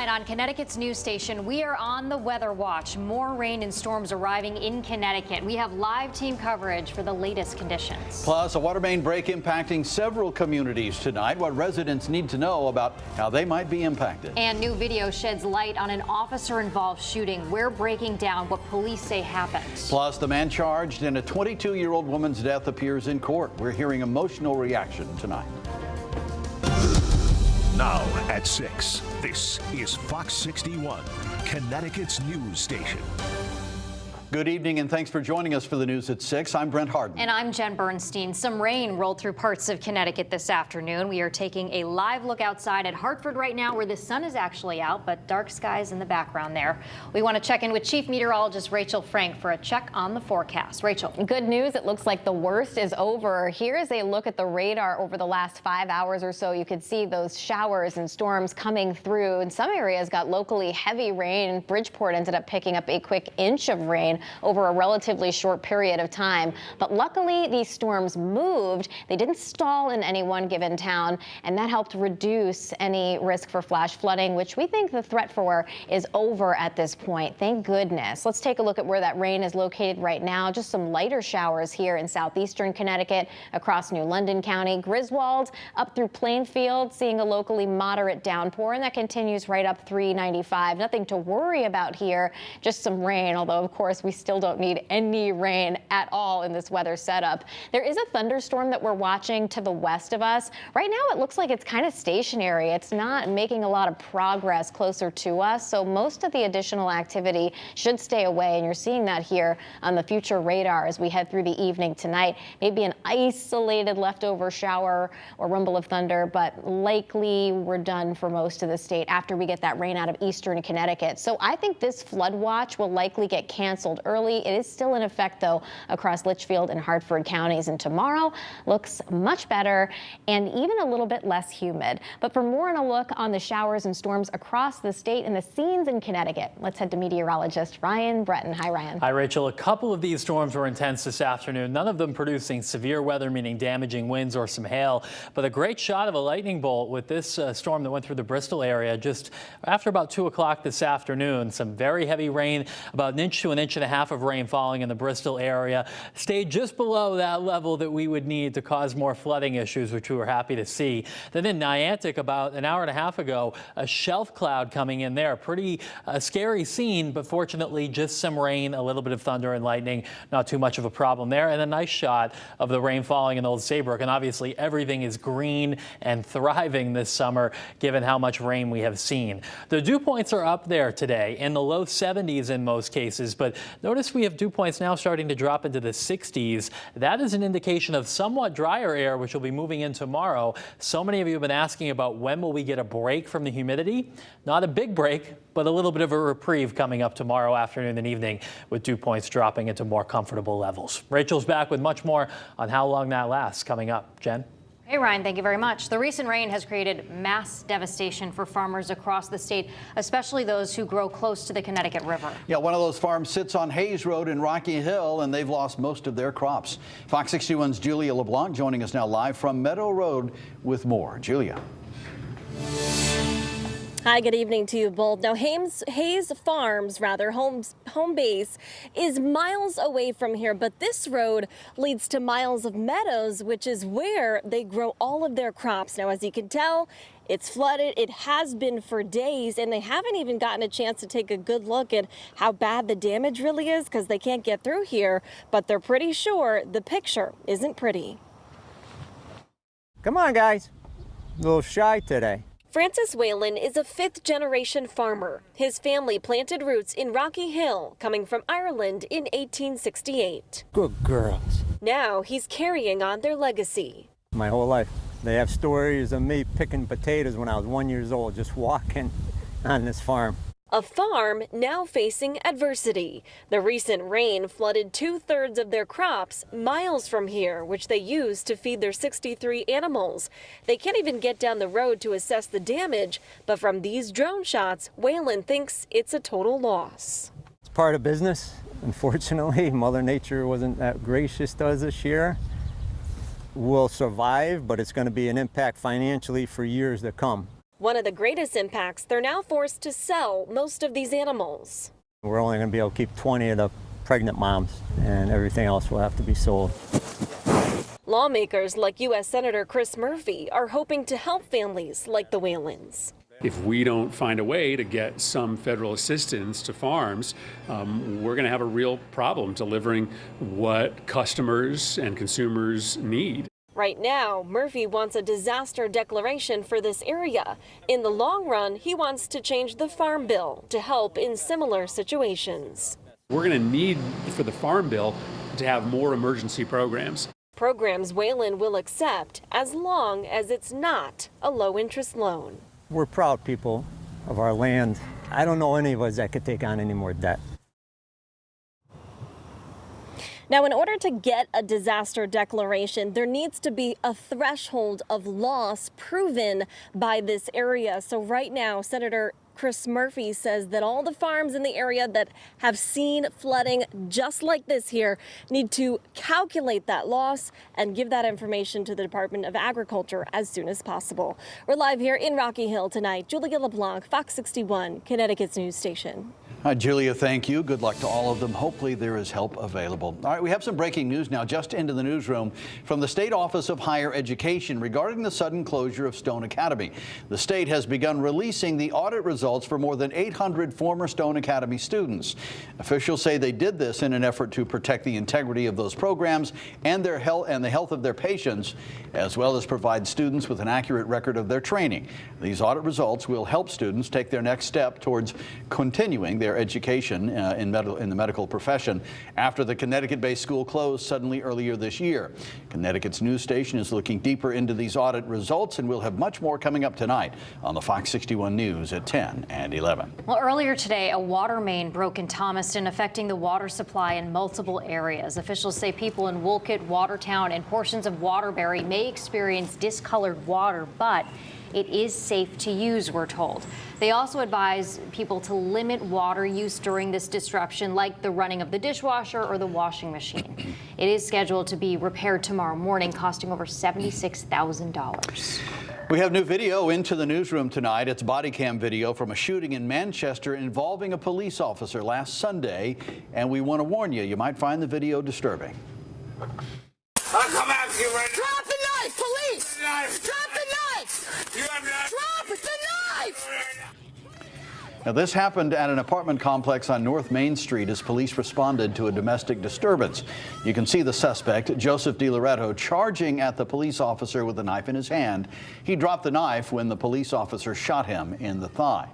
Tonight on Connecticut's news station, we are on the weather watch. More rain and storms arriving in Connecticut. We have live team coverage for the latest conditions. Plus, a water main break impacting several communities tonight. What residents need to know about how they might be impacted. And new video sheds light on an officer-involved shooting. We're breaking down what police say happened. Plus, the man charged in a 22-year-old woman's death appears in court. We're hearing emotional reaction tonight. Now at 6, this is Fox 61, Connecticut's news station. Good evening and thanks for joining us for the news at 6. I'm Brent Harden. And I'm Jen Bernstein. Some rain rolled through parts of Connecticut this afternoon. We are taking a live look outside at Hartford right now, where the sun is actually out, but dark skies in the background there. We want to check in with Chief Meteorologist Rachel Frank for a check on the forecast. Rachel. Good news. It looks like the worst is over. Here's a look at the radar over the last 5 hours or so. You could see those showers and storms coming through. In some areas got locally heavy rain. Bridgeport ended up picking up a quick inch of rain over a relatively short period of time. But luckily, these storms moved. They didn't stall in any one given town, and that helped reduce any risk for flash flooding, which we think the threat for is over at this point. Thank goodness. Let's take a look at where that rain is located right now. Just some lighter showers here in southeastern Connecticut, across New London County, Griswold, up through Plainfield, seeing a locally moderate downpour, and that continues right up 395. Nothing to worry about here, just some rain, although of course we still don't need any rain at all in this weather setup. There is a thunderstorm that we're watching to the west of us. Right now it looks like it's kind of stationary. It's not making a lot of progress closer to us, so most of the additional activity should stay away, and you're seeing that here on the future radar as we head through the evening tonight. Maybe an isolated leftover shower or rumble of thunder, but likely we're done for most of the state after we get that rain out of eastern Connecticut. So I think this flood watch will likely get canceled early. It is still in effect, though, across Litchfield and Hartford counties, and tomorrow looks much better and even a little bit less humid. But for more on a look on the showers and storms across the state and the scenes in Connecticut, let's head to meteorologist Ryan Breton. Hi, Ryan. Hi, Rachel. A couple of these storms were intense this afternoon, none of them producing severe weather, meaning damaging winds or some hail, but a great shot of a lightning bolt with this storm that went through the Bristol area just after about 2 o'clock this afternoon. Some very heavy rain, about an inch to an inch and a half of rain falling in the Bristol area. Stayed just below that level that we would need to cause more flooding issues, which we were happy to see. Then in Niantic, about an hour and a half ago, a shelf cloud coming in there. Pretty scary scene, but fortunately just some rain, a little bit of thunder and lightning. Not too much of a problem there. And a nice shot of the rain falling in Old Saybrook. And obviously everything is green and thriving this summer, given how much rain we have seen. The dew points are up there today in the low 70s in most cases, but notice we have dew points now starting to drop into the 60s. That is an indication of somewhat drier air, which will be moving in tomorrow. So many of you have been asking about when will we get a break from the humidity. Not a big break, but a little bit of a reprieve coming up tomorrow afternoon and evening, with dew points dropping into more comfortable levels. Rachel's back with much more on how long that lasts coming up. Jen? Hey, Ryan, thank you very much. The recent rain has created mass devastation for farmers across the state, especially those who grow close to the Connecticut River. Yeah, one of those farms sits on Hayes Road in Rocky Hill, and they've lost most of their crops. Fox 61's Julia LeBlanc joining us now live from Meadow Road with more. Julia. Hi, good evening to you both. Now, Hayes Farms, home base, is miles away from here, but this road leads to miles of meadows, which is where they grow all of their crops. Now, as you can tell, it's flooded. It has been for days, and they haven't even gotten a chance to take a good look at how bad the damage really is because they can't get through here, but they're pretty sure the picture isn't pretty. Come on, guys. A little shy today. Francis Whalen is a fifth-generation farmer. His family planted roots in Rocky Hill, coming from Ireland in 1868. Good girls. Now he's carrying on their legacy. My whole life. They have stories of me picking potatoes when I was 1 year old, just walking on this farm. A farm now facing adversity. The recent rain flooded 2/3 of their crops miles from here, which they use to feed their 63 animals. They can't even get down the road to assess the damage, but from these drone shots, Whalen thinks it's a total loss. It's part of business. Unfortunately, Mother Nature wasn't that gracious to us this year. We'll survive, but it's going to be an impact financially for years to come. One of the greatest impacts, they're now forced to sell most of these animals. We're only going to be able to keep 20 of the pregnant moms, and everything else will have to be sold. Lawmakers like U.S. Senator Chris Murphy are hoping to help families like the Whalens. If we don't find a way to get some federal assistance to farms, we're going to have a real problem delivering what customers and consumers need. Right now, Murphy wants a disaster declaration for this area. In the long run, he wants to change the farm bill to help in similar situations. We're going to need for the farm bill to have more emergency programs. Programs Whalen will accept as long as it's not a low-interest loan. We're proud people of our land. I don't know any of us that could take on any more debt. Now, in order to get a disaster declaration, there needs to be a threshold of loss proven by this area. So right now, Senator Chris Murphy says that all the farms in the area that have seen flooding just like this here need to calculate that loss and give that information to the Department of Agriculture as soon as possible. We're live here in Rocky Hill tonight. Julia LeBlanc, Fox 61, Connecticut's news station. Hi, Julia, thank you. Good luck to all of them. Hopefully there is help available. All right, we have some breaking news now just into the newsroom from the State Office of Higher Education regarding the sudden closure of Stone Academy. The state has begun releasing the audit results for more than 800 former Stone Academy students. Officials say they did this in an effort to protect the integrity of those programs and their health and the health of their patients, as well as provide students with an accurate record of their training. These audit results will help students take their next step towards continuing their education in the medical profession after the Connecticut-based school closed suddenly earlier this year. Connecticut's news station is looking deeper into these audit results, and we'll have much more coming up tonight on the Fox 61 News at 10 and 11. Well, earlier today, a water main broke in Thomaston, affecting the water supply in multiple areas. Officials say people in Wolcott, Watertown, and portions of Waterbury may experience discolored water, but it is safe to use, we're told. They also advise people to limit water use during this disruption, like the running of the dishwasher or the washing machine. It is scheduled to be repaired tomorrow morning, costing over $76,000. We have new video into the newsroom tonight. It's body cam video from a shooting in Manchester involving a police officer last Sunday, and we want to warn you, you might find the video disturbing. I'll come after you right now. Drop the knife, police! Drop the knife! You have not. Drop the knife! Now, this happened at an apartment complex on North Main Street as police responded to a domestic disturbance. You can see the suspect, Joseph DiLoretto, charging at the police officer with a knife in his hand. He dropped the knife when the police officer shot him in the thigh.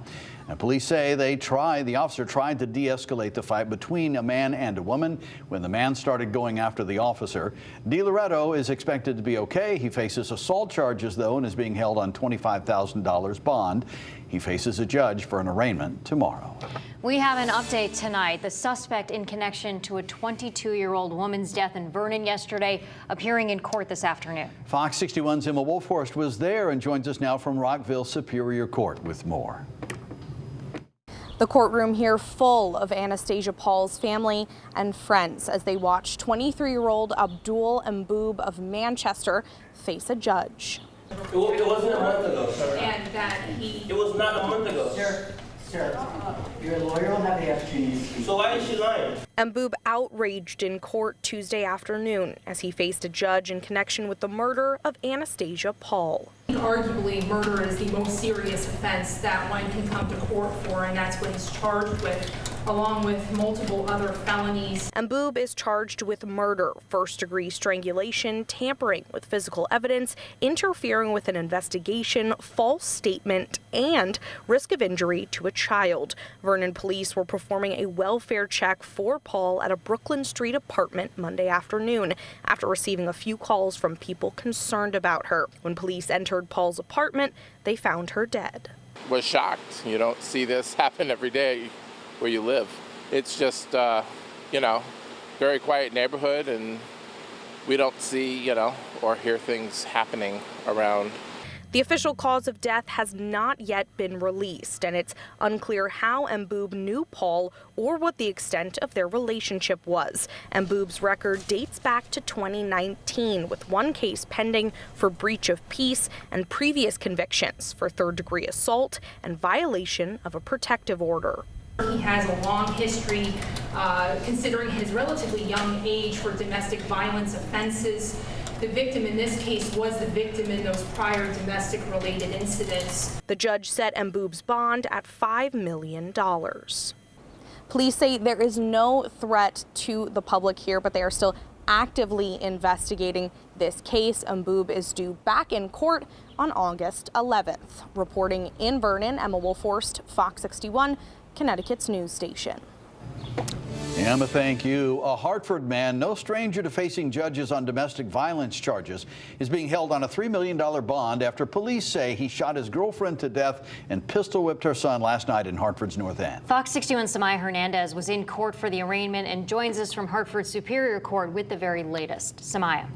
Now, police say the officer tried to de-escalate the fight between a man and a woman when the man started going after the officer. DiLoretto is expected to be okay. He faces assault charges, though, and is being held on $25,000 bond. He faces a judge for an arraignment tomorrow. We have an update tonight. The suspect in connection to a 22-year-old woman's death in Vernon yesterday appearing in court this afternoon. Fox 61's Emma Wolfhorst was there and joins us now from Rockville Superior Court with more. The courtroom here full of Anastasia Paul's family and friends as they watch 23-year-old Abdul Mboob of Manchester face a judge. It wasn't a month ago, sir. And that It was not a month ago. Sir, your lawyer will have the opportunity to speak. So why is she lying? Mboob outraged in court Tuesday afternoon as he faced a judge in connection with the murder of Anastasia Paul. arguably murder is the most serious offense that one can come to court for, and that's what he's charged with, along with multiple other felonies. Mboob is charged with murder, first-degree strangulation, tampering with physical evidence, interfering with an investigation, false statement, and risk of injury to a child. Vernon police were performing a welfare check for Paul at a Brooklyn Street apartment Monday afternoon after receiving a few calls from people concerned about her. When police entered Paul's apartment, they found her dead. Was shocked. You don't see this happen every day where you live. It's just, very quiet neighborhood, and we don't see, or hear things happening around. The official cause of death has not yet been released, and it's unclear how Mboob knew Paul or what the extent of their relationship was. Mboob's record dates back to 2019, with one case pending for breach of peace and previous convictions for third-degree assault and violation of a protective order. He has a long history, considering his relatively young age, for domestic violence offenses. The victim in this case was the victim in those prior domestic-related incidents. The judge set Mboob's bond at $5 million. Police say there is no threat to the public here, but they are still actively investigating this case. Mboob is due back in court on August 11th. Reporting in Vernon, Emma Wolforst, Fox 61, Connecticut's news station. Emma, thank you. A Hartford man, no stranger to facing judges on domestic violence charges, is being held on a $3 million bond after police say he shot his girlfriend to death and pistol whipped her son last night in Hartford's North End. Fox 61's Samaya Hernandez was in court for the arraignment and joins us from Hartford Superior Court with the very latest. Samaya.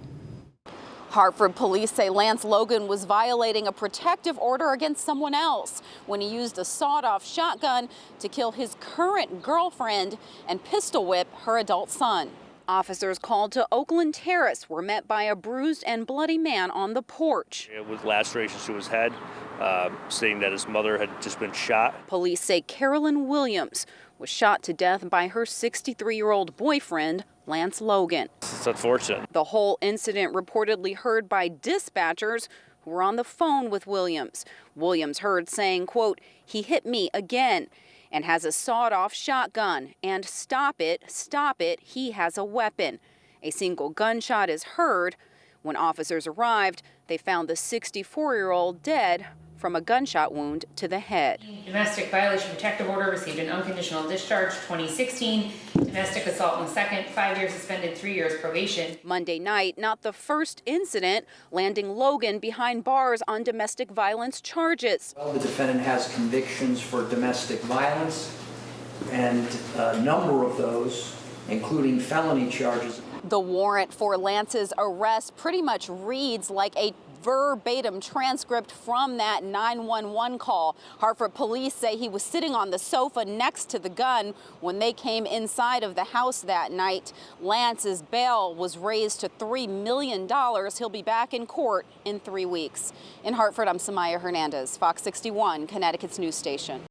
Hartford police say Lance Logan was violating a protective order against someone else when he used a sawed-off shotgun to kill his current girlfriend and pistol whip her adult son. Officers called to Oakland Terrace were met by a bruised and bloody man on the porch. With lacerations to his head, saying that his mother had just been shot. Police say Carolyn Williams was shot to death by her 63-year-old boyfriend, Lance Logan. It's unfortunate. The whole incident reportedly heard by dispatchers who were on the phone with Williams. Williams heard saying, quote, "He hit me again," and has a sawed-off shotgun, and stop it, he has a weapon. A single gunshot is heard. When officers arrived, they found the 64-year-old dead from a gunshot wound to the head. Domestic violation protective order, received an unconditional discharge, 2016. Domestic assault in the second, 5 years suspended, 3 years probation. Monday night, not the first incident, landing Logan behind bars on domestic violence charges. The defendant has convictions for domestic violence, and a number of those, including felony charges. The warrant for Lance's arrest pretty much reads like a verbatim transcript from that 911 call. Hartford police say he was sitting on the sofa next to the gun when they came inside of the house that night. Lance's bail was raised to $3 million. He'll be back in court in 3 weeks. In Hartford, I'm Samaya Hernandez, Fox 61, Connecticut's news station.